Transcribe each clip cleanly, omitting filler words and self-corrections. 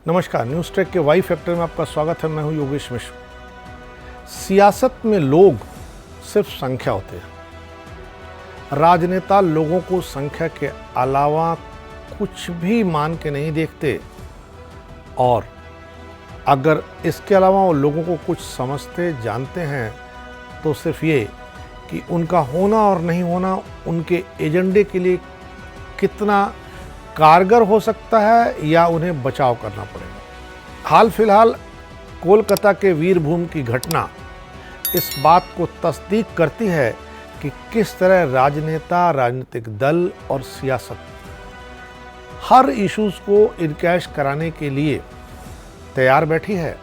नमस्कार, news track के Y factor में आपका स्वागत है। मैं हूं योगेश मिश्र। सियासत में लोग सिर्फ संख्या होते हैं। राजनेता लोगों को संख्या के अलावा कुछ भी मान के नहीं देखते और अगर इसके अलावा वो लोगों को कुछ समझते जानते हैं तो सिर्फ ये कि उनका होना और नहीं होना उनके एजेंडे के लिए कितना कारगर हो सकता है या उन्हें बचाव करना पड़ेगा। हाल फिलहाल कोलकाता के वीरभूमि की घटना इस बात को तस्दीक करती है कि किस तरह राजनेता, राजनीतिक दल और सियासत हर इश्यूज को इनकैश कराने के लिए तैयार बैठी है।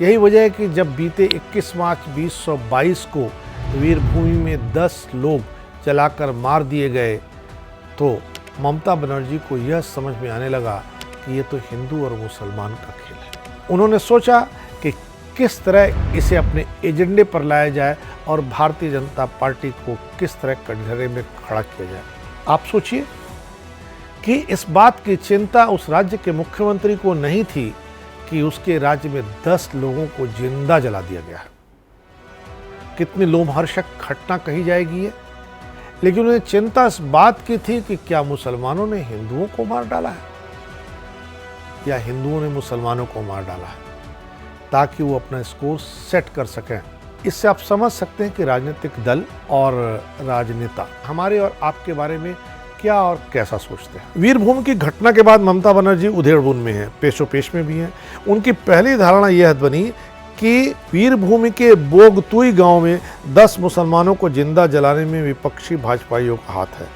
यही वजह है कि जब बीते 21 मार्च 2022 को वीरभूमि में 10 लोग जलाकर मार दिए गए तो ममता बनर्जी को यह समझ में आने लगा कि ये तो हिंदू और मुसलमान का खेल है। उन्होंने सोचा कि किस तरह इसे अपने एजेंडे पर लाया जाए और भारतीय जनता पार्टी को किस तरह कटघरे में खड़ा किया जाए। आप सोचिए कि इस बात की चिंता उस राज्य के मुख्यमंत्री को नहीं थी कि उसके राज्य में 10 लोगों को जिंदा जला दिया गया है। कितनी लोमहर्षक घटना कही जाएगी ये, लेकिन उन्हें चिंता इस बात की थी कि क्या मुसलमानों ने हिंदुओं को मार डाला है या हिंदुओं ने मुसलमानों को मार डाला है, ताकि वो अपना स्कोर सेट कर सकें। इससे आप समझ सकते हैं कि राजनीतिक दल और राजनेता हमारे और आपके बारे में क्या और कैसा सोचते हैं। वीरभूमि की घटना के बाद ममता बनर्जी उधेड़बुन में हैं, पेशोपेश में भी हैं। उनकी पहली धारणा यह बनी कि वीरभूमि के बोगतुई गांव में 10 मुसलमानों को जिंदा जलाने में विपक्षी भाजपाइयों का हाथ है।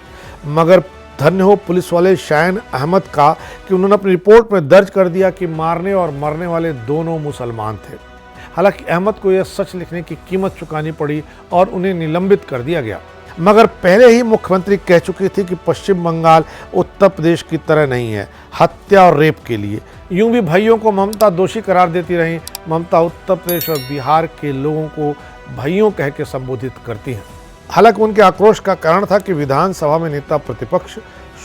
मगर धन्य हो पुलिस वाले शायन अहमद का कि उन्होंने अपनी रिपोर्ट में दर्ज कर दिया कि मारने और मरने वाले दोनों मुसलमान थे। हालांकि अहमद को यह सच लिखने की कीमत चुकानी पड़ी और उन्हें निलंबित कर दिया गया। मगर पहले ही मुख्यमंत्री कह चुकी थी कि पश्चिम बंगाल उत्तर प्रदेश की तरह नहीं है हत्या और रेप के लिए। यूं भी भाइयों को ममता दोषी करार देती रही। ममता उत्तर प्रदेश और बिहार के लोगों को भाइयों कह के संबोधित करती हैं। हालांकि उनके आक्रोश का कारण था कि विधानसभा में नेता प्रतिपक्ष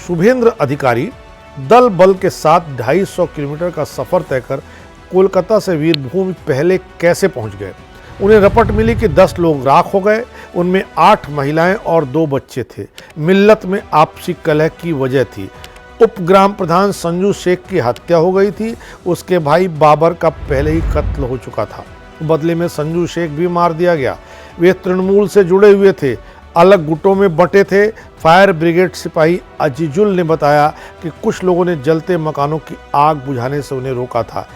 शुभेंद्र अधिकारी दल बल के साथ 250 किलोमीटर का सफर तय कर कोलकाता से वीरभूमि पहले कैसे पहुंच गए। उन्हें रपट मिली कि 10 लोग राख हो गए, उनमें 8 महिलाएं और 2 बच्चे थे। मिल्लत में आपसी कलह की वजह थी। उप ग्राम प्रधान संजू शेख की हत्या हो गई थी। उसके भाई बाबर का पहले ही कत्ल हो चुका था। बदले में संजू शेख भी मार दिया गया। वे तृणमूल से जुड़े हुए थे, अलग गुटों में बंटे थे। फायर ब्रिगेड सिपाही अजीजुल ने बताया कि कुछ लोगों ने जलते मकानों की आग बुझाने से उन्हें रोका था।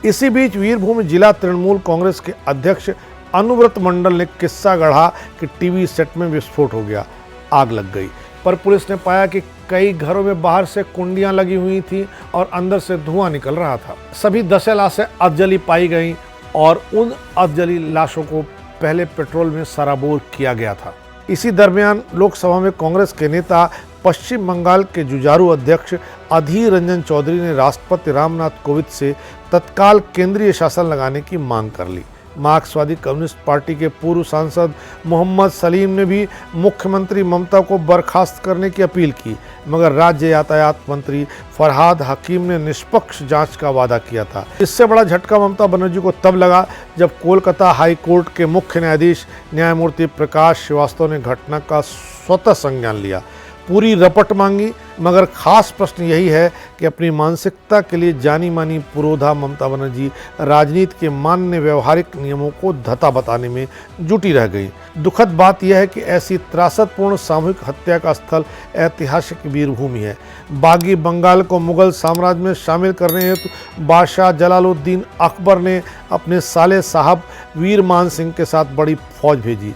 इसी बीच वीरभूमि जिला तृणमूल कांग्रेस के अध्यक्ष अनुव्रत मंडल ने किस्सा गढ़ा कि टीवी सेट में विस्फोट हो गया, आग लग गई। पर पुलिस ने पाया कि कई घरों में बाहर से कुंडियां लगी हुई थी और अंदर से धुआं निकल रहा था। सभी 10 लाशें अधजली पाई गईं और उन अधजली लाशों को पहले पेट्रोल में सराबोर किया गया था। इसी दरमियान लोकसभा में कांग्रेस के नेता पश्चिम बंगाल के जुझारू अध्यक्ष अधीर रंजन चौधरी ने राष्ट्रपति रामनाथ कोविंद से तत्काल केंद्रीय शासन लगाने की मांग कर ली। मार्क्सवादी कम्युनिस्ट पार्टी के पूर्व सांसद मोहम्मद सलीम ने भी मुख्यमंत्री ममता को बर्खास्त करने की अपील की, मगर राज्य यातायात मंत्री फरहाद हकीम ने निष्पक्ष जांच का वादा किया था। इससे बड़ा झटका ममता बनर्जी को तब लगा जब कोलकाता हाई कोर्ट के मुख्य न्यायाधीश न्यायमूर्ति प्रकाश श्रीवास्तव ने घटना का स्वतः संज्ञान लिया। पूरी रपट मांगी, मगर खास प्रश्न यही है कि अपनी मानसिकता के लिए जानी मानी पुरोधा ममता बनर्जी राजनीति के मान्य व्यवहारिक नियमों को धता बताने में जुटी रह गई। दुखद बात यह है कि ऐसी त्रासदपूर्ण सामूहिक हत्या का स्थल ऐतिहासिक वीरभूमि है। बागी बंगाल को मुगल साम्राज्य में शामिल करने हेतु बादशाह जलालुद्दीन अकबर ने अपने साले साहब वीर मान सिंह के साथ बड़ी फौज भेजी।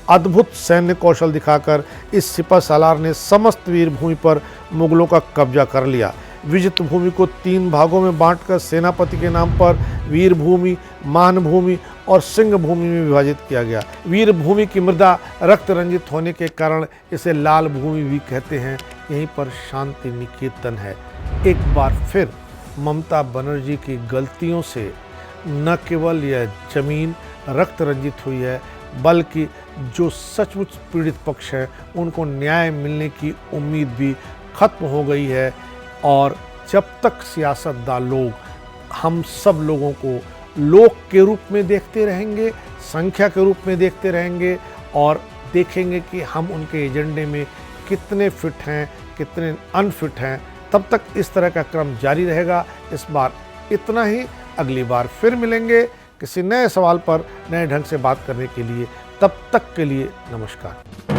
अद्भुत सैन्य कौशल दिखाकर इस सिपह सालार ने समस्त वीरभूमि पर मुगलों का कब्जा कर लिया। विजित भूमि को 3 भागों में बांटकर सेनापति के नाम पर वीरभूमि, मानभूमि और सिंह भूमि में विभाजित किया गया। वीरभूमि की मृदा रक्त रंजित होने के कारण इसे लाल भूमि भी कहते हैं। यहीं पर शांति निकेतन है। एक बार फिर ममता बनर्जी की गलतियों से न केवल यह जमीन रक्त रंजित हुई है, बल्कि जो सचमुच पीड़ित पक्ष हैं उनको न्याय मिलने की उम्मीद भी खत्म हो गई है। और जब तक सियासतदान लोग हम सब लोगों को लोक के रूप में देखते रहेंगे, संख्या के रूप में देखते रहेंगे और देखेंगे कि हम उनके एजेंडे में कितने फिट हैं, कितने अनफिट हैं। तब तक इस तरह का क्रम जारी रहेगा। इस बार इतना ही, अगली बार फिर मिलेंगे किसी नए सवाल पर नए ढंग से बात करने के लिए। तब तक के लिए नमस्कार।